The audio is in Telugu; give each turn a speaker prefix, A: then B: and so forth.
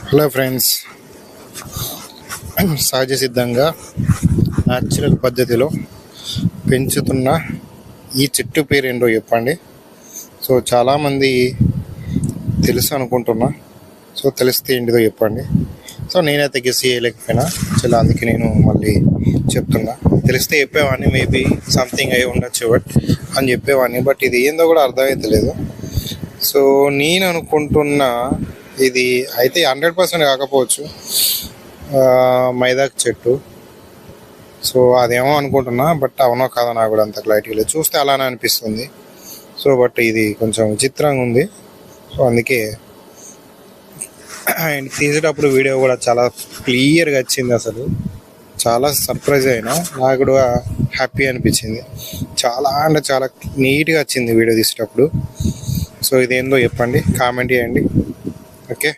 A: హలో ఫ్రెండ్స్, సహజ సిద్ధంగా న్యాచురల్ పద్ధతిలో పెంచుతున్న ఈ చెట్టు పేరు ఏంటో చెప్పండి. సో చాలామంది తెలుసు అనుకుంటున్నా. సో తెలిస్తే ఏంటిదో చెప్పండి. సో నేనైతే గెస్ చేయలేకపోయినా చాలా, అందుకే నేను మళ్ళీ చెప్తున్నా. తెలిస్తే చెప్పేవాడిని, మేబీ సంథింగ్ అయి ఉండొచ్చు అని చెప్పేవాడిని. బట్ ఇది ఏందో కూడా అర్థమవుతలేదు. సో నేను అనుకుంటున్నా ఇది అయితే 100% కాకపోవచ్చు మైదాకు చెట్టు. సో అదేమో అనుకుంటున్నా, బట్ అవునో కాదో నాకు కూడా అంత క్లారిటీ లేదు. చూస్తే అలానే అనిపిస్తుంది. సో బట్ ఇది కొంచెం విచిత్రంగా ఉంది. సో అందుకే అండ్ తీసేటప్పుడు వీడియో కూడా చాలా క్లియర్గా వచ్చింది. అసలు చాలా సర్ప్రైజ్ అయినా, నాకు కూడా హ్యాపీ అనిపించింది. చాలా అంటే చాలా నీట్గా వచ్చింది వీడియో తీసేటప్పుడు. సో ఇదేందో చెప్పండి, కామెంట్ చేయండి. ఓకే.